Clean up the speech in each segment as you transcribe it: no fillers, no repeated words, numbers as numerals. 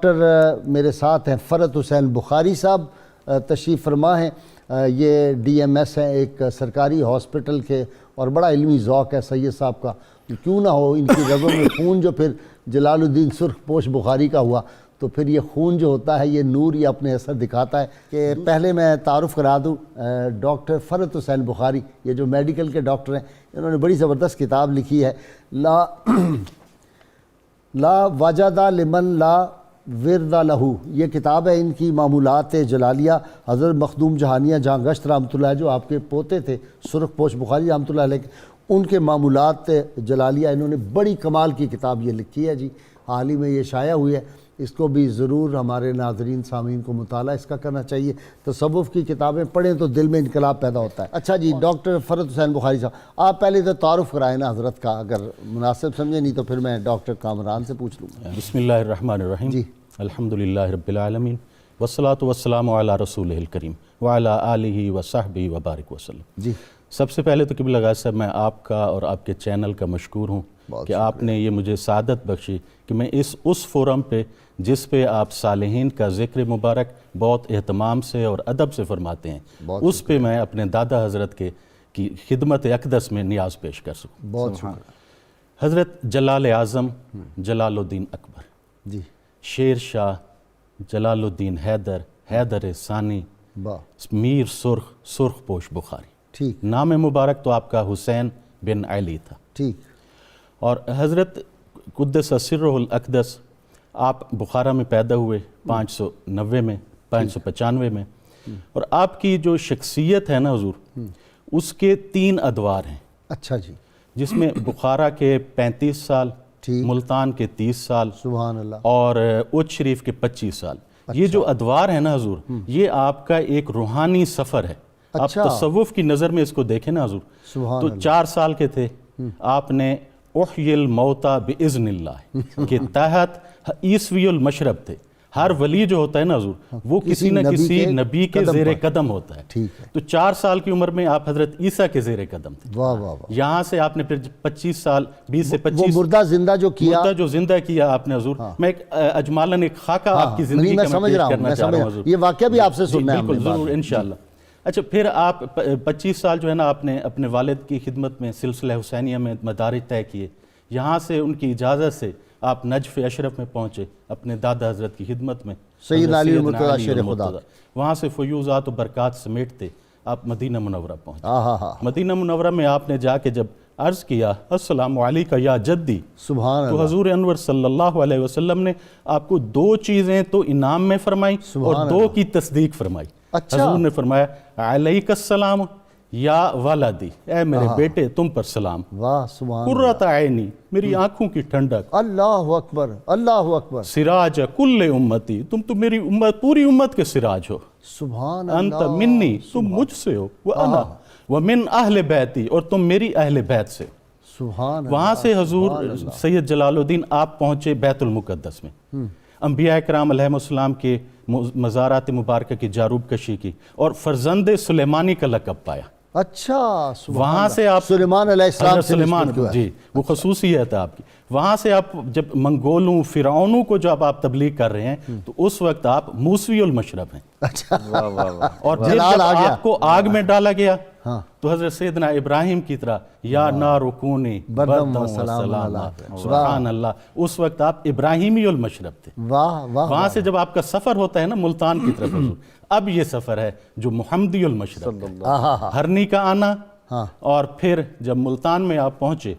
Doctor میرے ساتھ ہیں فرت حسین بخاری صاحب، تشریف فرما ہیں۔ یہ ڈی ایم ایس ہیں ایک سرکاری ہاسپٹل کے، اور بڑا علمی ذوق ہے سید صاحب کا، کیوں نہ ہو ان کی رگوں میں خون جو پھر جلال الدین سرخ پوش بخاری کا ہوا، تو پھر یہ خون جو ہوتا ہے یہ نور یہ اپنے اثر دکھاتا ہے۔ کہ پہلے میں تعارف کرا دوں، ڈاکٹر فرت حسین بخاری یہ جو میڈیکل کے ڈاکٹر ہیں، انہوں نے بڑی زبردست کتاب لکھی ہے، لا وجد لمن لا ورد لہو، یہ کتاب ہے ان کی معمولات جلالیہ۔ حضرت مخدوم جہانیہ جہاں گشت رحمۃ اللہ جو آپ کے پوتے تھے سرخ پوش بخاری رحمۃ اللہ علیہ، ان کے معمولات جلالیہ انہوں نے بڑی کمال کی کتاب یہ لکھی ہے جی، حال ہی میں یہ شائع ہوئی ہے۔ اس کو بھی ضرور ہمارے ناظرین سامعین کو مطالعہ اس کا کرنا چاہیے۔ تصوف کی کتابیں پڑھیں تو دل میں انقلاب پیدا ہوتا ہے۔ اچھا جی، ڈاکٹر فرت حسین بخاری صاحب، آپ پہلے تو تعارف کرائیں نا حضرت کا، اگر مناسب سمجھیں، نہیں تو پھر میں ڈاکٹر کامران سے پوچھ لوں گا۔ بسم اللہ الرحمن الرحیم، جی، الحمدللہ رب العالمین، والصلاة والسلام علی رسولہ الکریم وعلی آلہ وصحبہ وبارک وسلم۔ جی، سب سے پہلے تو قبلہ غازی صاحب میں آپ کا اور آپ کے چینل کا مشکور ہوں کہ آپ نے یہ مجھے سعادت بخشی کہ میں اس فورم پہ جس پہ آپ صالحین کا ذکر مبارک بہت اہتمام سے اور ادب سے فرماتے ہیں، اس پہ میں اپنے دادا حضرت کی خدمت اقدس میں نیاز پیش کر سکوں۔ بہت شکریہ حضرت جلال اعظم جلال الدین اکبر، جی، شیر شاہ جلال الدین حیدر ثانی، میر سرخ پوش بخاری، ٹھیک، نام مبارک تو آپ کا حسین بن علی تھا، ٹھیک، اور حضرت قدس سرہ الاقدس آپ بخارا میں پیدا ہوئے 590 میں 595 میں، اور آپ کی جو شخصیت ہے نا حضور، اس کے 3 ادوار ہیں۔ اچھا جی، جس میں بخارا کے 35 سال، ملتان کے 30 سال، سبحان اللہ، اور اودھ شریف کے 25 سال۔ یہ جو ادوار ہیں نا حضور، یہ آپ کا ایک روحانی سفر ہے۔ آپ تصوف کی نظر میں اس کو دیکھیں نا حضور، تو 4 سال کے تھے، آپ نے احیی الموتا باذن اللہ کے تحت عیسوی المشرب تھے۔ ہر ولی جو ہوتا ہے نا حضور، وہ کسی نہ کسی نبی کے زیر قدم ہوتا ہے۔ تو 4 سال کی عمر میں آپ حضرت عیسیٰ کے زیر قدم تھے۔ یہاں سے آپ نے پھر 25 سال 20 سے 25 مردہ زندہ جو زندہ کیا آپ نے حضور۔ میں اجمالاً ایک خاکہ آپ کی زندگی کا میں پیش کرنا چاہ رہا ہوں حضور۔ یہ واقعہ بھی آپ سے سننا ہے، بالکل ضرور انشاءاللہ۔ اچھا، پھر آپ 25 سال جو ہے نا آپ نے اپنے والد کی خدمت میں سلسلہ حسینیہ میں مدارج طے کیے۔ یہاں سے ان کی اجازت سے آپ نجف اشرف میں پہنچے اپنے دادا حضرت کی خدمت میں، سیدنا علی المرتضیٰ شیر خدا۔ وہاں سے فیوضات و برکات سمیٹتے آپ مدینہ منورہ پہنچے۔ مدینہ منورہ میں آپ نے جا کے جب عرض کیا السلام علیکہ یا جدی، سبحان اللہ، تو حضور انور صلی اللہ علیہ وسلم نے آپ کو 2 چیزیں تو انعام میں فرمائی اور 2 کی تصدیق فرمائی۔ حضور نے فرمایا علیک السلام یا ولدی، اے میرے بیٹے تم پر سلام، واہ سبحان، قرۃ عینی، میری آنکھوں کی ٹھنڈک، اللہ اکبر، اللہ اکبر، سراج کل امتی، تم تو میری امت پوری امت کے سراج ہو، سبحان انت اللہ، منی، تم مجھ سے ہو، وَأَنَا وَمِنْ أَهْلِ بَيْتِي، اور تم میری اہل بیت سے۔ سبحان اللہ۔ وہاں سے حضور سید جلال الدین آپ پہنچے بیت المقدس میں، انبیاء کرام علیہ السلام کے مزارات مبارکہ کی جاروب کشی کی، اور فرزند سلیمانی کا لقب پایا۔ اچھا، وہاں سے آپ سلیمان علیہ السلام، سلیمان، جی وہ خصوصیت ہے آپ کی۔ وہاں سے آپ جب منگولوں فرعونوں کو جب آپ تبلیغ کر رہے ہیں تو اس وقت آپ موسوی المشرب ہیں۔ اچھا، اور پھر جب آپ کو آگ میں ڈالا گیا تو حضرت سیدنا ابراہیم کی طرح یا نار کونی بردم و سلاما، سبحان اللہ، اس وقت آپ ابراہیمی المشرب تھے۔ وہاں سے جب آپ کا سفر ہوتا ہے نا ملتان کی طرف حضور، اب یہ سفر ہے جو محمدی المشرب ہے، ہرنی کا آنا، اور پھر جب ملتان میں آپ پہنچے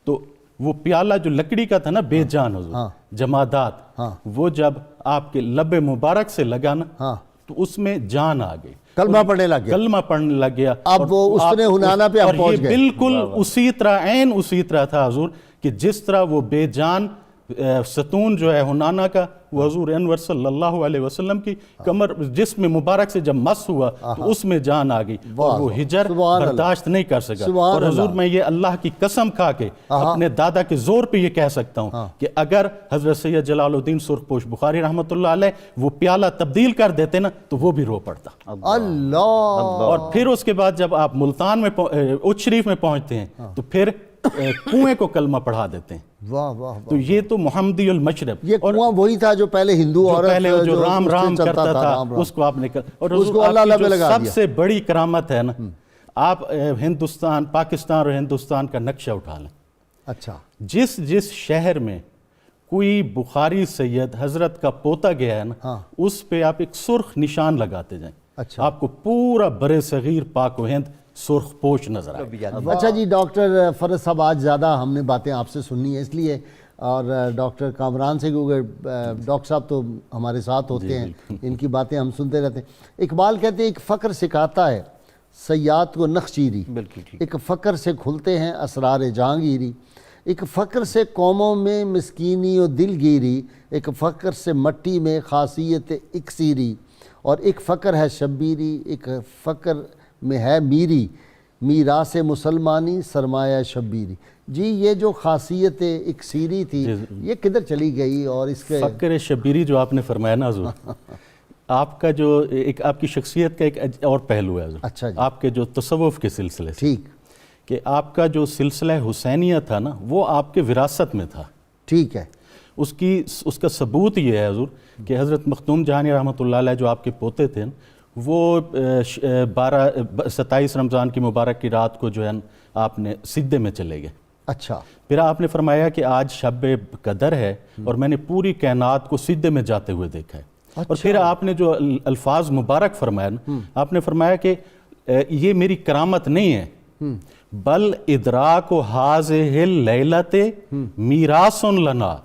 تو وہ پیالہ جو لکڑی کا تھا نا بے جان حضور، جمادات، وہ جب آپ کے لب مبارک سے لگا نا تو اس میں جان آ گئی، کلمہ پڑھنے لگ گیا، اب وہ اس نے ہنانا پہ آپ پہنچ گئے۔ بالکل اسی طرح، عین اسی طرح تھا حضور کہ جس طرح وہ بے جان ستون جو ہے ہنانا کا، وہ حضور انور صلی اللہ علیہ وسلم کی کمر جسم مبارک سے جب مس ہوا تو اس میں جان آ گئی، اور وہ ہجر برداشت نہیں کر سکا۔ اور حضور میں یہ اللہ کی قسم کھا کے اپنے دادا کے زور پہ یہ کہہ سکتا ہوں کہ اگر حضرت سید جلال الدین سرخ پوش بخاری رحمۃ اللہ علیہ وہ پیالہ تبدیل کر دیتے نا تو وہ بھی رو پڑتا۔ اللہ۔ اور پھر اس کے بعد جب آپ ملتان میں اودھ شریف میں پہنچتے ہیں تو پھر کنویں کو کلمہ پڑھا دیتے ہیں. واہ واہ. تو یہ تو محمدی المشرب. یہ کنواں وہی تھا جو پہلے ہندو عورت پہلے جو رام رام کرتا تھا اس کو آپ نے اور سب سے بڑی کرامت ہے نا، آپ ہندوستان، پاکستان اور ہندوستان کا نقشہ اٹھا لیں. اچھا. جس شہر میں کوئی بخاری سید حضرت کا پوتا گیا ہے نا، اس پہ آپ ایک سرخ نشان لگاتے جائیں. اچھا. آپ کو پورا بر صغیر پاک و ہند سرخ پوش نظر آئے. اچھا جی ڈاکٹر فرد صاحب، آج زیادہ ہم نے باتیں آپ سے سننی ہے اس لیے، اور ڈاکٹر کامران سے، کیونکہ ڈاکٹر صاحب تو ہمارے ساتھ ہوتے ہیں، ان کی باتیں ہم سنتے رہتے ہیں. اقبال کہتے ہیں ایک فقر سکھاتا ہے سیاد کو نخچیری، ایک فقر سے کھلتے ہیں اسرار جہانگیری، ایک فقر سے قوموں میں مسکینی و دل گیری، ایک فقر سے مٹی میں خاصیت اکسیری، اور ایک فقر ہے شبیری، ایک فقر میں ہے میری، میراث مسلمانی سرمایہ شبیری. جی یہ جو خاصیت اکسیری تھی یہ کدھر چلی گئی؟ اور اس کے فقر شبیری جو آپ نے فرمایا نا حضور، آپ کا جو ایک آپ کی شخصیت کا ایک اور پہلو ہے حضور. اچھا جی. آپ کے جو تصوف کے سلسلے سے، ٹھیک، کہ آپ کا جو سلسلہ حسینیہ تھا نا وہ آپ کے وراثت میں تھا. ٹھیک ہے. اس کا ثبوت یہ ہے حضور کہ حضرت مخدوم جہانی رحمۃ اللہ علیہ جو آپ کے پوتے تھے وہ 27 رمضان کی مبارک کی رات کو جو ہے آپ نے سجدے میں چلے گئے. اچھا. پھر آپ نے فرمایا کہ آج شب قدر ہے اور میں نے پوری کائنات کو سجدے میں جاتے ہوئے دیکھا ہے. اور پھر آپ نے جو الفاظ مبارک فرمایا نا، آپ نے فرمایا کہ یہ میری کرامت نہیں ہے، بل ادراک و حاذہ اللیلۃ میراث لنا،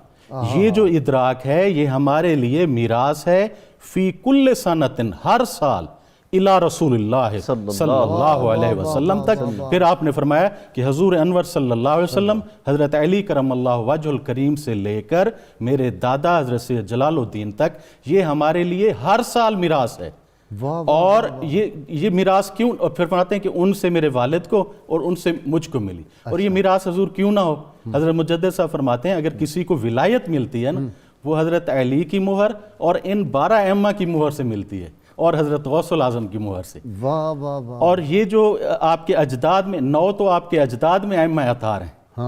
یہ جو ادراک ہے یہ ہمارے لیے میراث ہے، فی کل سنۃ، ہر سال، الی رسول اللہ صلی اللہ علیہ وسلم تک. پھر آپ نے فرمایا کہ حضور انور صلی اللہ علیہ وسلم، حضرت علی کرم اللہ وجہ الکریم سے لے کر میرے دادا حضرت سید جلال الدین تک یہ ہمارے لیے ہر سال میراث ہے. اور یہ میراث کیوں؟ اور پھر فرماتے ہیں کہ ان سے میرے والد کو اور ان سے مجھ کو ملی. اور یہ میراث حضور کیوں نہ ہو؟ حضرت مجدد صاحب فرماتے ہیں اگر کسی کو ولایت ملتی ہے نا، وہ حضرت علی کی مہر اور ان 12 ائمہ کی مہر سے ملتی ہے، اور حضرت غوث الاعظم کی مہر سے. واہ واہ واہ. اور یہ جو آپ کے اجداد میں 9 تو آپ کے اجداد میں ائمہ اطہار ہیں،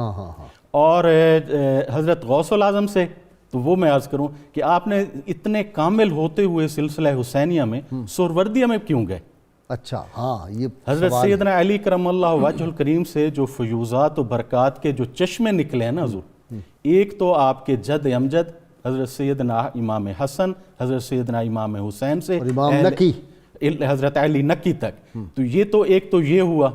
اور حضرت غوث الاعظم سے تو وہ میں عرض کروں کہ آپ نے اتنے کامل ہوتے ہوئے سلسلہ حسینیہ میں سہروردیہ میں کیوں گئے؟ اچھا. ہاں، یہ حضرت سیدنا علی کرم اللہ وجہ الکریم سے جو فیوزات و برکات کے جو چشمے نکلے ہیں نا حضور، ایک تو آپ کے جد امجد حضرت سیدنا امام حسن، حضرت سیدنا امام حسین سے امام نکی، حضرت علی نکی تک، تو یہ تو ایک تو یہ ہوا.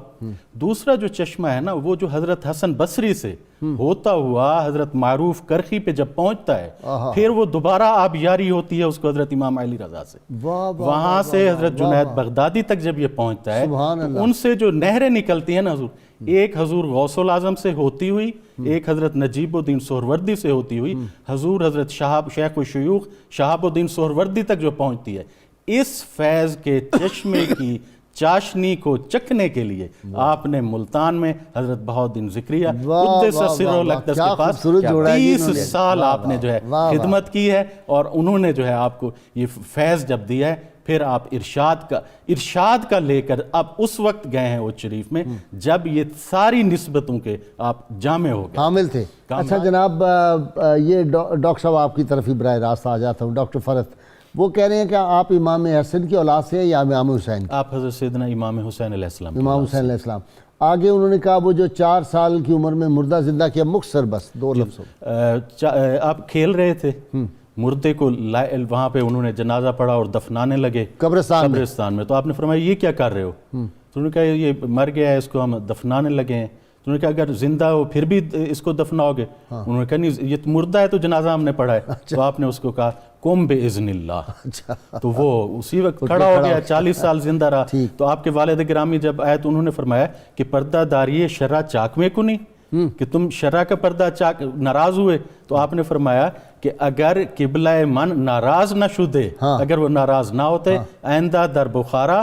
دوسرا جو چشمہ ہے نا وہ جو حضرت حسن بصری سے ہوتا ہوا حضرت معروف کرخی پہ جب پہنچتا ہے، پھر وہ دوبارہ آب یاری ہوتی ہے اس کو حضرت امام علی رضا سے، وہاں سے حضرت جنید بغدادی تک جب یہ پہنچتا ہے تو ان سے جو نہریں نکلتی ہیں نا حضور، ایک حضور غوث الاعظم سے ہوتی ہوئی، ایک حضرت نجیب الدین سہروردی سے ہوتی ہوئی، حضور حضرت شیخ الشیوخ شہاب الدین سہروردی تک جو پہنچتی ہے. اس فیض کے چشمے کی چاشنی کو چکھنے کے لیے آپ نے ملتان میں حضرت بہاؤالدین ذکریہ قدس سرہ الاقدس کے پاس 30 سال آپ نے جو ہے خدمت کی ہے، اور انہوں نے جو ہے آپ کو یہ فیض جب دیا ہے، پھر آپ ارشاد کا لے کر اب اس وقت گئے ہیں اچ شریف میں جب یہ ساری نسبتوں کے آپ جامع ہو گئے، حامل تھے. اچھا جناب، یہ ڈاکٹر صاحب آپ کی طرف ہی براہ راست آ جاتا ہوں. ڈاکٹر فرد وہ کہہ رہے ہیں کہ آپ امام حسن کی اولاد سے ہیں یا امام حسین؟ آپ حضرت سیدنا امام حسین علیہ السلام. امام حسین علیہ السلام. آگے انہوں نے کہا وہ جو 4 سال کی عمر میں مردہ زندہ کیا، مختصر بس 2 لفظ. آپ کھیل رہے تھے، مردے کو وہاں پہ انہوں نے جنازہ پڑھا اور دفنانے لگے قبرستان میں، تو آپ نے فرمایا یہ کیا کر رہے ہو؟ تو انہوں نے کہا یہ مر گیا ہے، اس کو ہم دفنانے لگے ہیں. تو انہوں نے کہا اگر زندہ ہو پھر بھی اس کو دفناؤ گے؟ انہوں نے کہا نہیں، یہ مردہ ہے تو جنازہ ہم نے پڑھا ہے. تو آپ نے اس کو کہا قم باذن اللہ. تو وہ اسی وقت کھڑا ہو گیا، 40 سال زندہ رہا. تو آپ کے والد گرامی جب آئے تو انہوں نے فرمایا کہ پردہ داری شرع چاک میں کو نہیں، کہ تم شرع کا پردہ چاک ناراض ہوئے. تو آپ نے فرمایا کہ اگر قبلہ من ناراض نہ شدے، اگر وہ ناراض نہ ہوتے، آئندہ در بخارا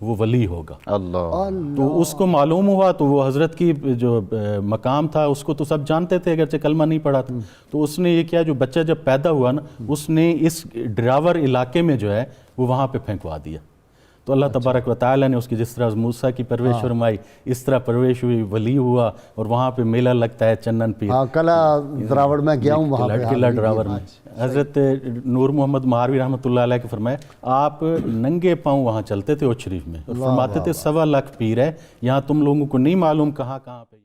وہ ولی ہوگا. اللہ. تو اس کو معلوم ہوا تو وہ حضرت کی جو مقام تھا اس کو تو سب جانتے تھے اگرچہ کلمہ نہیں پڑھا تھا. تو اس نے یہ کیا, جو بچہ جب پیدا ہوا نا اس نے اس ڈراور علاقے میں جو ہے وہ وہاں پہ پھینکوا دیا. تو اللہ تبارک و تعالیٰ نے اس کی جس طرح موسیٰ کی پرورش فرمائی اس طرح پرورش ہوئی, ولی ہوا, اور وہاں پہ میلہ لگتا ہے چنن پیر. ہاں قلعہ دراوڑ میں گیا ہوں, وہاں پہ قلعہ دراوڑ میں حضرت نور محمد مہاروی رحمۃ اللہ علیہ کے فرمایا آپ ننگے پاؤں وہاں چلتے تھے اوچھ شریف میں, اور فرماتے تھے 1.25 لاکھ پیر ہے, یہاں تم لوگوں کو نہیں معلوم کہاں کہاں پہ